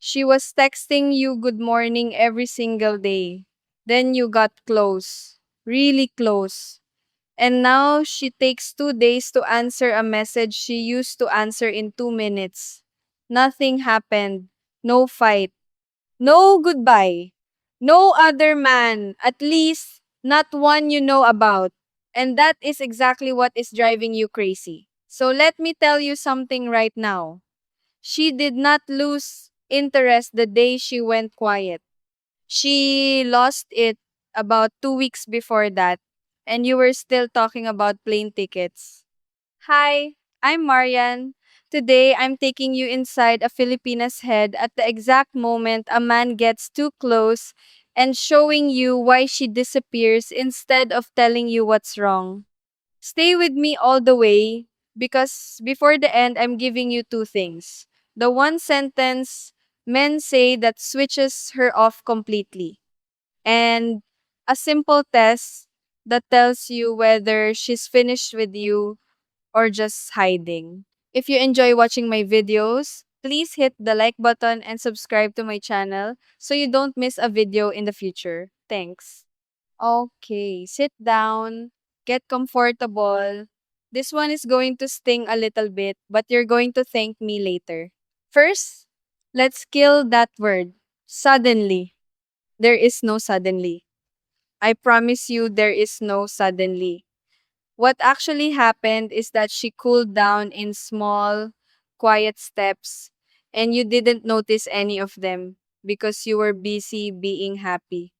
She was texting you good morning every single day. Then you got close. Really close. And now she takes 2 days to answer a message she used to answer in 2 minutes. Nothing happened. No fight. No goodbye. No other man. At least, not one you know about. And that is exactly what is driving you crazy. So let me tell you something right now. She did not lose interest the day she went quiet. She lost it about 2 weeks before that, and you were still talking about plane tickets. Hi, I'm Marian. Today I'm taking you inside a Filipina's head at the exact moment a man gets too close and showing you why she disappears instead of telling you what's wrong. Stay with me all the way because before the end, I'm giving you two things. The one sentence men say that switches her off completely, and a simple test that tells you whether she's finished with you or just hiding. If you enjoy watching my videos, please hit the like button and subscribe to my channel so you don't miss a video in the future. Thanks. Okay, sit down, get comfortable. This one is going to sting a little bit, but you're going to thank me later. First, let's kill that word. Suddenly. There is no suddenly. I promise you, there is no suddenly. What actually happened is that she cooled down in small, quiet steps, and you didn't notice any of them because you were busy being happy.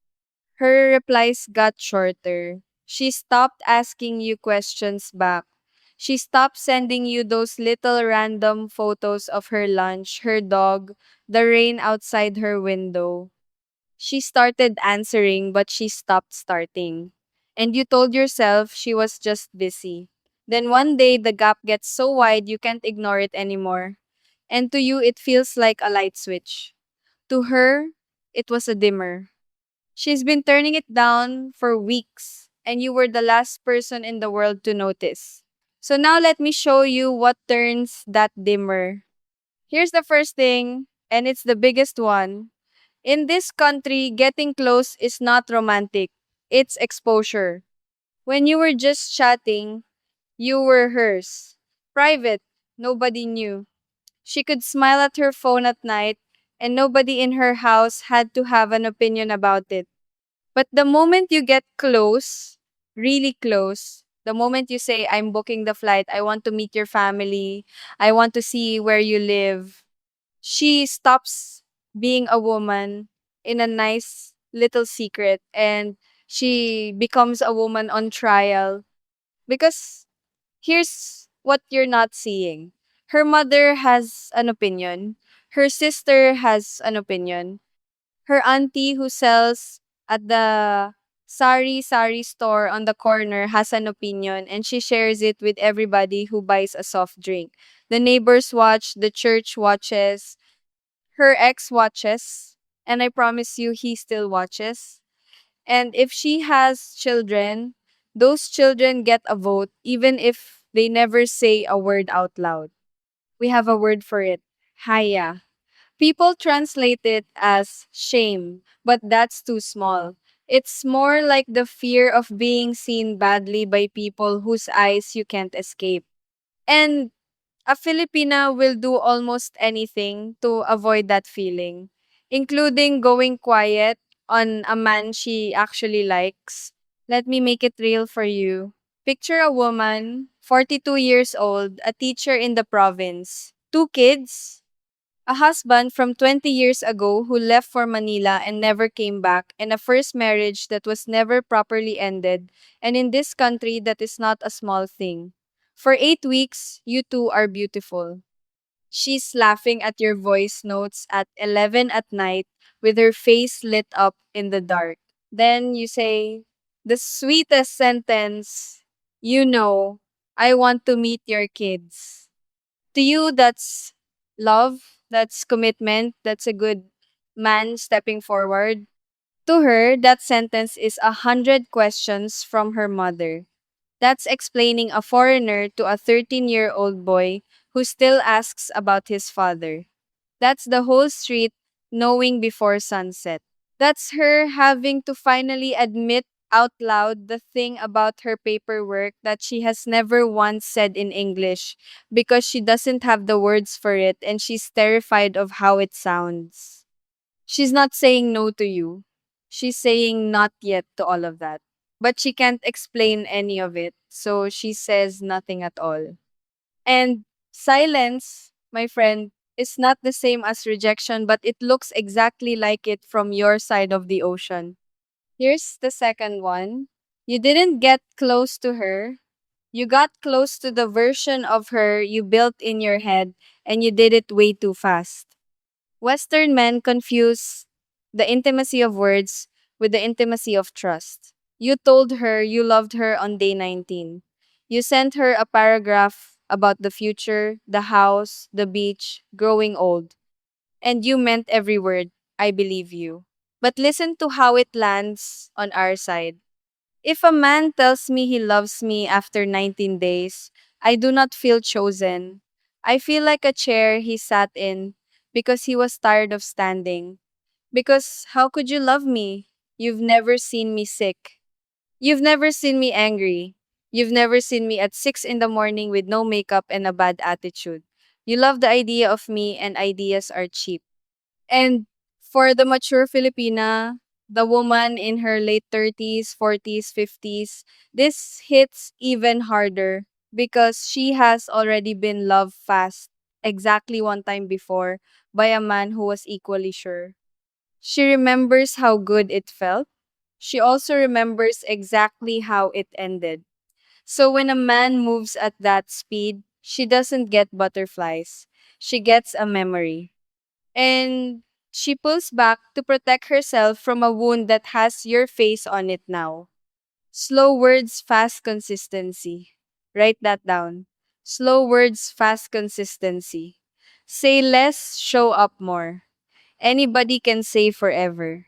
Her replies got shorter. She stopped asking you questions back. She stopped sending you those little random photos of her lunch, her dog, the rain outside her window. She started answering, but she stopped starting. And you told yourself she was just busy. Then one day, the gap gets so wide you can't ignore it anymore. And to you, it feels like a light switch. To her, it was a dimmer. She's been turning it down for weeks, and you were the last person in the world to notice. So now let me show you what turns that dimmer. Here's the first thing, and it's the biggest one. In this country, getting close is not romantic, it's exposure. When you were just chatting, you were hers. Private, nobody knew. She could smile at her phone at night, and nobody in her house had to have an opinion about it. But the moment you get close, really close, the moment you say, I'm booking the flight, I want to meet your family, I want to see where you live, she stops being a woman in a nice little secret and she becomes a woman on trial because here's what you're not seeing. Her mother has an opinion. Her sister has an opinion. Her auntie who sells at the sari store on the corner has an opinion and she shares it with everybody who buys a soft drink. The neighbors watch, the church watches, her ex watches, and I promise you he still watches. And if she has children, those children get a vote even if they never say a word out loud. We have a word for it. Haya. People translate it as shame, but that's too small. It's more like the fear of being seen badly by people whose eyes you can't escape. And a Filipina will do almost anything to avoid that feeling, including going quiet on a man she actually likes. Let me make it real for you. Picture a woman, 42 years old, a teacher in the province, two kids, a husband from 20 years ago who left for Manila and never came back, and a first marriage that was never properly ended, and in this country that is not a small thing. For 8 weeks, you two are beautiful. She's laughing at your voice notes at 11 at night with her face lit up in the dark. Then you say, the sweetest sentence, you know, I want to meet your kids. To you, that's love, that's commitment, that's a good man stepping forward. To her, that sentence is 100 questions from her mother. That's explaining a foreigner to a 13-year-old boy who still asks about his father. That's the whole street knowing before sunset. That's her having to finally admit out loud the thing about her paperwork that she has never once said in English because she doesn't have the words for it and she's terrified of how it sounds. She's not saying no to you. She's saying not yet to all of that. But she can't explain any of it, so she says nothing at all. And silence, my friend, is not the same as rejection, but it looks exactly like it from your side of the ocean. Here's the second one. You didn't get close to her. You got close to the version of her you built in your head, and you did it way too fast. Western men confuse the intimacy of words with the intimacy of trust. You told her you loved her on day 19. You sent her a paragraph about the future, the house, the beach, growing old. And you meant every word. I believe you. But listen to how it lands on our side. If a man tells me he loves me after 19 days, I do not feel chosen. I feel like a chair he sat in because he was tired of standing. Because how could you love me? You've never seen me sick. You've never seen me angry. You've never seen me at 6 in the morning with no makeup and a bad attitude. You love the idea of me, and ideas are cheap. And for the mature Filipina, the woman in her late 30s, 40s, 50s, this hits even harder because she has already been loved fast exactly one time before by a man who was equally sure. She remembers how good it felt. She also remembers exactly how it ended. So when a man moves at that speed, she doesn't get butterflies. She gets a memory. And she pulls back to protect herself from a wound that has your face on it now. Slow words, fast consistency. Write that down. Slow words, fast consistency. Say less, show up more. Anybody can say forever.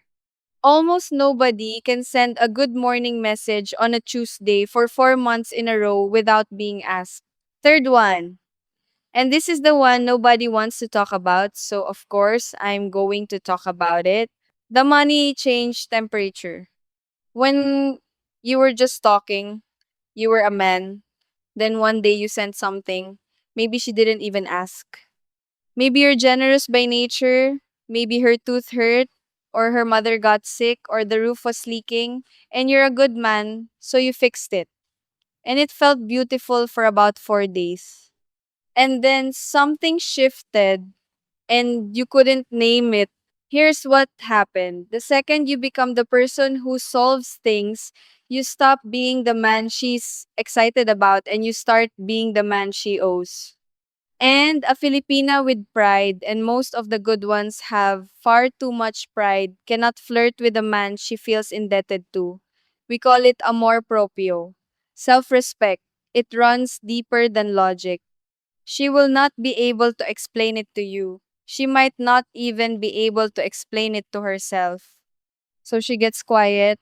Almost nobody can send a good morning message on a Tuesday for 4 months in a row without being asked. Third one. And this is the one nobody wants to talk about, so of course, I'm going to talk about it. The money change temperature. When you were just talking, you were a man, then one day you sent something. Maybe she didn't even ask. Maybe you're generous by nature, maybe her tooth hurt, or her mother got sick, or the roof was leaking, and you're a good man, so you fixed it. And it felt beautiful for about 4 days. And then something shifted and you couldn't name it. Here's what happened. The second you become the person who solves things, you stop being the man she's excited about and you start being the man she owes. And a Filipina with pride, and most of the good ones have far too much pride, cannot flirt with a man she feels indebted to. We call it amor proprio. Self respect. It runs deeper than logic. She will not be able to explain it to you. She might not even be able to explain it to herself. So she gets quiet,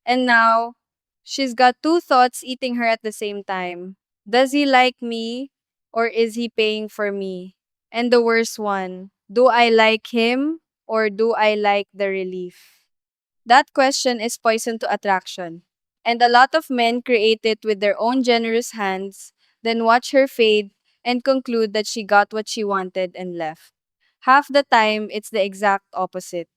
and now she's got two thoughts eating her at the same time. Does he like me, or is he paying for me? And the worst one, do I like him, or do I like the relief? That question is poison to attraction. And a lot of men create it with their own generous hands, then watch her fade and conclude that she got what she wanted and left. Half the time, it's the exact opposite.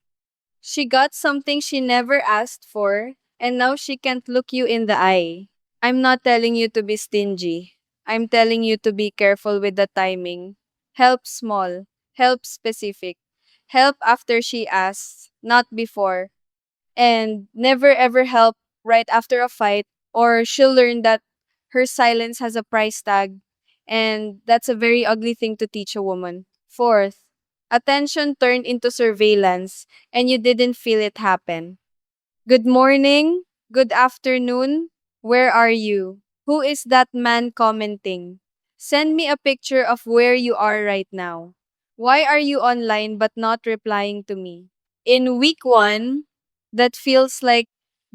She got something she never asked for, and now she can't look you in the eye. I'm not telling you to be stingy. I'm telling you to be careful with the timing. Help small, help specific. Help after she asks, not before, and never ever help right after a fight, or she'll learn that her silence has a price tag, and that's a very ugly thing to teach a woman. Fourth, attention turned into surveillance and you didn't feel it happen. Good morning, good afternoon, where are you? Who is that man commenting? Send me a picture of where you are right now. Why are you online but not replying to me? In week one, that feels like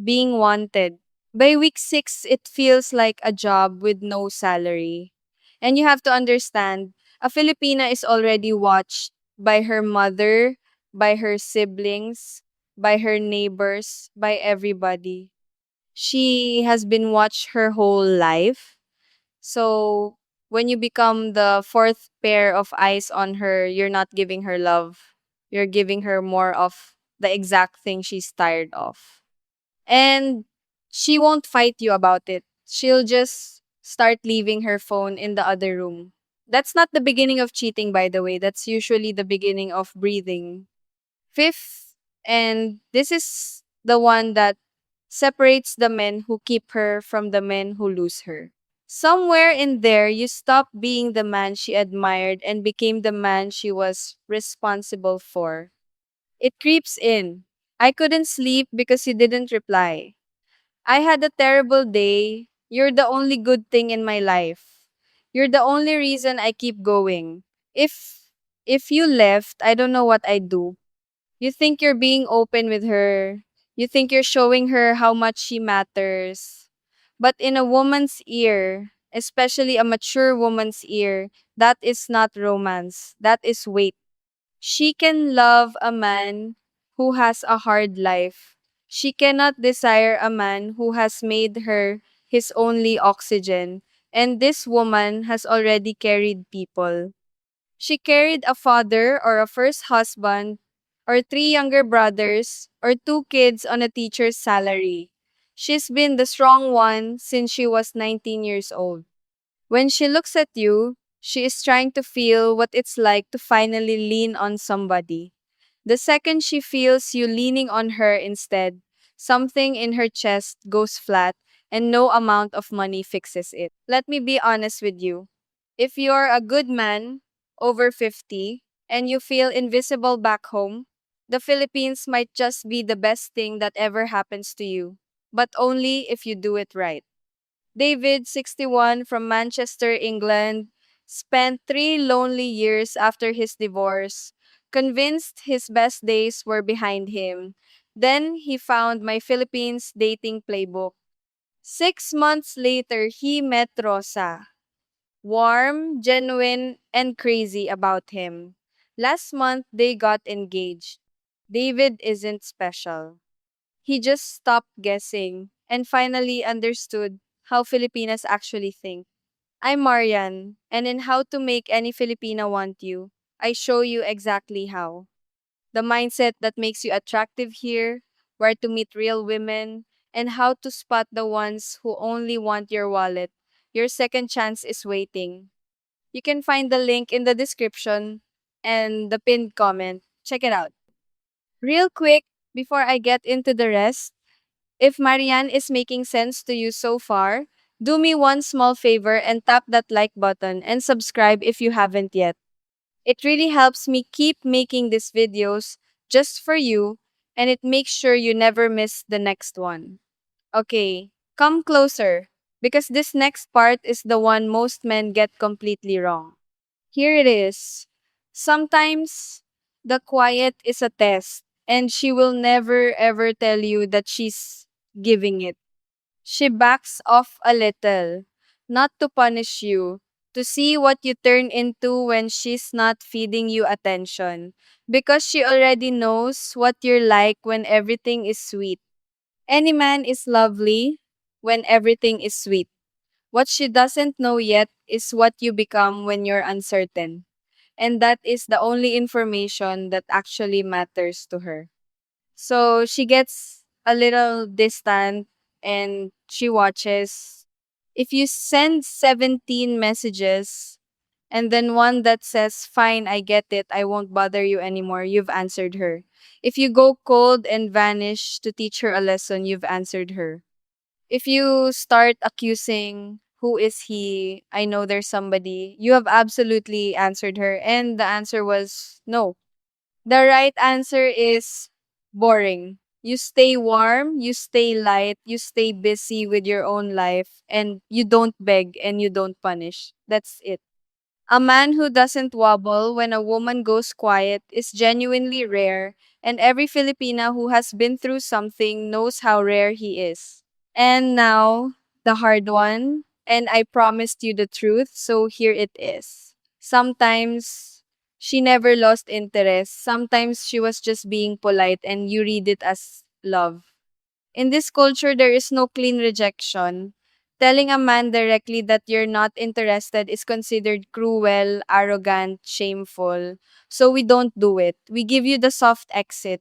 being wanted. By week six, it feels like a job with no salary. And you have to understand, a Filipina is already watched by her mother, by her siblings, by her neighbors, by everybody. She has been watched her whole life. So when you become the fourth pair of eyes on her, you're not giving her love. You're giving her more of the exact thing she's tired of. And she won't fight you about it. She'll just start leaving her phone in the other room. That's not the beginning of cheating, by the way. That's usually the beginning of breathing. Fifth, and this is the one that separates the men who keep her from the men who lose her. Somewhere in there, you stopped being the man she admired and became the man she was responsible for. It creeps in. I couldn't sleep because you didn't reply. I had a terrible day. You're the only good thing in my life. You're the only reason I keep going. If if you left, I don't know what I'd do. You think you're being open with her. You think you're showing her how much she matters. But in a woman's ear, especially a mature woman's ear, that is not romance. That is weight. She can love a man who has a hard life. She cannot desire a man who has made her his only oxygen. And this woman has already carried people. She carried a father or a first husband, or three younger brothers, or two kids on a teacher's salary. She's been the strong one since she was 19 years old. When she looks at you, she is trying to feel what it's like to finally lean on somebody. The second she feels you leaning on her instead, something in her chest goes flat and no amount of money fixes it. Let me be honest with you. If you're a good man, over 50, and you feel invisible back home, the Philippines might just be the best thing that ever happens to you. But only if you do it right. David, 61, from Manchester, England, spent 3 lonely years after his divorce, convinced his best days were behind him. Then he found my Philippines dating playbook. 6 months later, he met Rosa. Warm, genuine, and crazy about him. Last month, they got engaged. David isn't special. He just stopped guessing and finally understood how Filipinas actually think. I'm Marian, and in How to Make Any Filipina Want You, I show you exactly how. The mindset that makes you attractive here, where to meet real women, and how to spot the ones who only want your wallet. Your second chance is waiting. You can find the link in the description and the pinned comment. Check it out. Real quick, before I get into the rest, if Marianne is making sense to you so far, do me one small favor and tap that like button and subscribe if you haven't yet. It really helps me keep making these videos just for you, and it makes sure you never miss the next one. Okay, come closer, because this next part is the one most men get completely wrong. Here it is. Sometimes the quiet is a test, and she will never ever tell you that she's giving it. She backs off a little, not to punish you, to see what you turn into when she's not feeding you attention, because she already knows what you're like when everything is sweet. Any man is lovely when everything is sweet. What she doesn't know yet is what you become when you're uncertain. And that is the only information that actually matters to her. So she gets a little distant and she watches. If you send 17 messages and then one that says, "Fine, I get it, I won't bother you anymore," you've answered her. If you go cold and vanish to teach her a lesson, you've answered her. If you start accusing, "Who is he? I know there's somebody," you have absolutely answered her. And the answer was no. The right answer is boring. You stay warm, you stay light, you stay busy with your own life, and you don't beg and you don't punish. That's it. A man who doesn't wobble when a woman goes quiet is genuinely rare, and every Filipina who has been through something knows how rare he is. And now, the hard one, and I promised you the truth, so here it is. Sometimes She never lost interest. Sometimes she was just being polite and you read it as love. In this culture, there is no clean rejection. Telling a man directly that you're not interested is considered cruel, arrogant, shameful. So we don't do it. We give you the soft exit.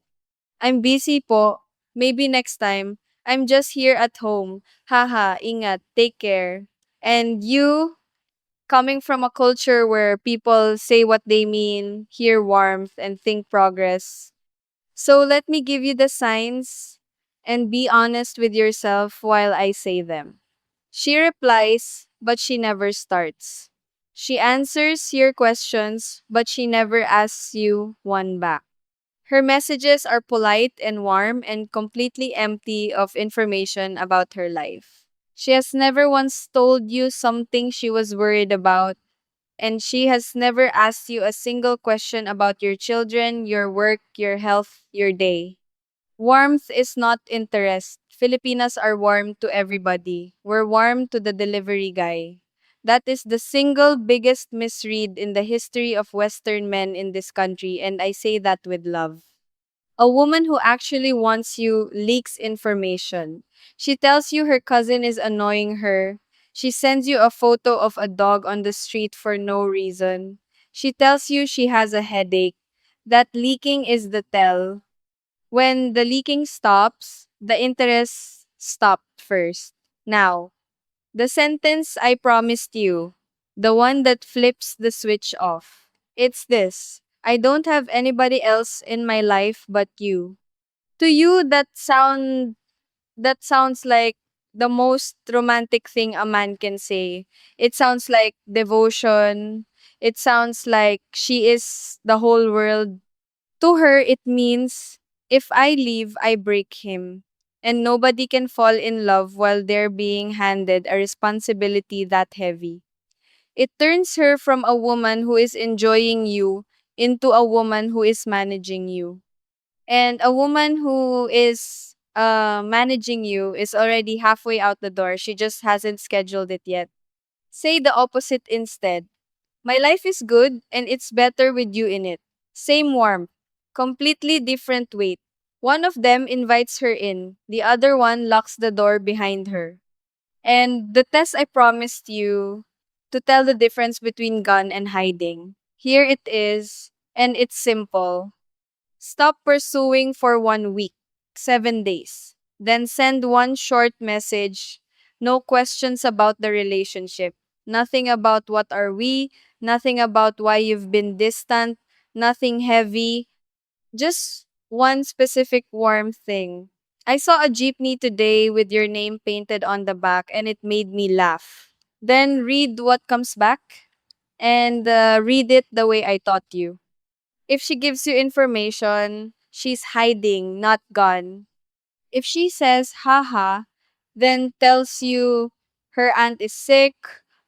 I'm busy po. Maybe next time. I'm just here at home. Haha, ingat, take care. And you, coming from a culture where people say what they mean, hear warmth, and think progress. So let me give you the signs and be honest with yourself while I say them. She replies, but she never starts. She answers your questions, but she never asks you one back. Her messages are polite and warm and completely empty of information about her life. She has never once told you something she was worried about, and she has never asked you a single question about your children, your work, your health, your day. Warmth is not interest. Filipinas are warm to everybody. We're warm to the delivery guy. That is the single biggest misread in the history of Western men in this country, and I say that with love. A woman who actually wants you leaks information. She tells you her cousin is annoying her. She sends you a photo of a dog on the street for no reason. She tells you she has a headache. That leaking is the tell. When the leaking stops, the interest stopped first. Now, the sentence I promised you, the one that flips the switch off. It's this: I don't have anybody else in my life but you. To you, that sounds like the most romantic thing a man can say. It sounds like devotion. It sounds like she is the whole world. To her, it means if I leave, I break him. And nobody can fall in love while they're being handed a responsibility that heavy. It turns her from a woman who is enjoying you into a woman who is managing you. And a woman who is managing you is already halfway out the door. She just hasn't scheduled it yet. Say the opposite instead. My life is good and it's better with you in it. Same warmth, completely different weight. One of them invites her in, the other one locks the door behind her. And the test I promised you to tell the difference between gun and hiding. Here it is, and it's simple. Stop pursuing for 1 week, 7 days. Then send one short message. No questions about the relationship. Nothing about what are we, nothing about why you've been distant, nothing heavy. Just one specific warm thing. I saw a jeepney today with your name painted on the back and it made me laugh. Then read what comes back and read it the way I taught you. If she gives you information, she's hiding, not gone. If she says, haha, then tells you her aunt is sick,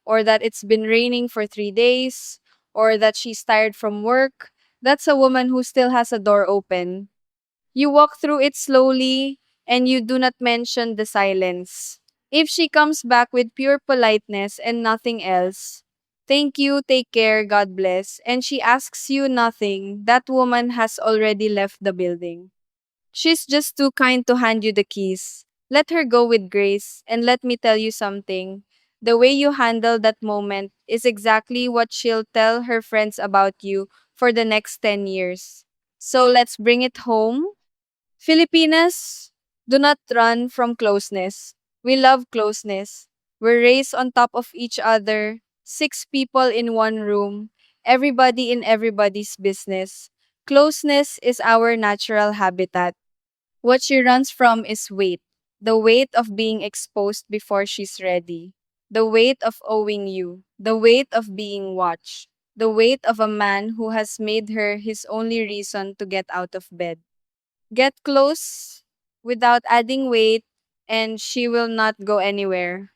or that it's been raining for 3 days, or that she's tired from work, that's a woman who still has a door open. You walk through it slowly, and you do not mention the silence. If she comes back with pure politeness and nothing else, thank you, take care, God bless, and she asks you nothing, that woman has already left the building. She's just too kind to hand you the keys. Let her go with grace, and let me tell you something. The way you handle that moment is exactly what she'll tell her friends about you for the next 10 years. So let's bring it home. Filipinas do not run from closeness. We love closeness. We're raised on top of each other, 6 people in one room, everybody in everybody's business. Closeness is our natural habitat. What she runs from is weight. The weight of being exposed before she's ready. The weight of owing you. The weight of being watched. The weight of a man who has made her his only reason to get out of bed. Get close without adding weight, and she will not go anywhere.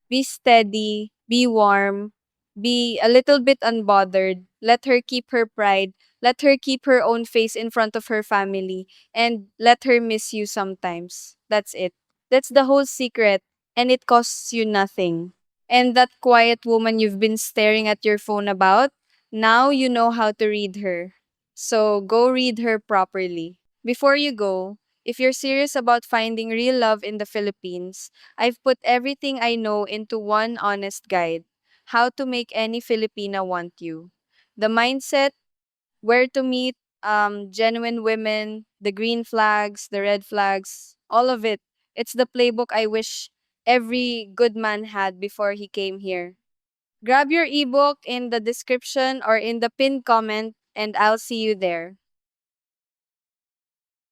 Be steady, be warm, be a little bit unbothered. Let her keep her pride. Let her keep her own face in front of her family. And let her miss you sometimes. That's it. That's the whole secret. And it costs you nothing. And that quiet woman you've been staring at your phone about, Now you know how to read her. So go read her properly. Before you go, if you're serious about finding real love in the Philippines, I've put everything I know into one honest guide: how to make any Filipina want you. The mindset, where to meet genuine women, the green flags, the red flags, all of it. It's the playbook I wish every good man had before he came here. Grab your ebook in the description or in the pinned comment, and I'll see you there.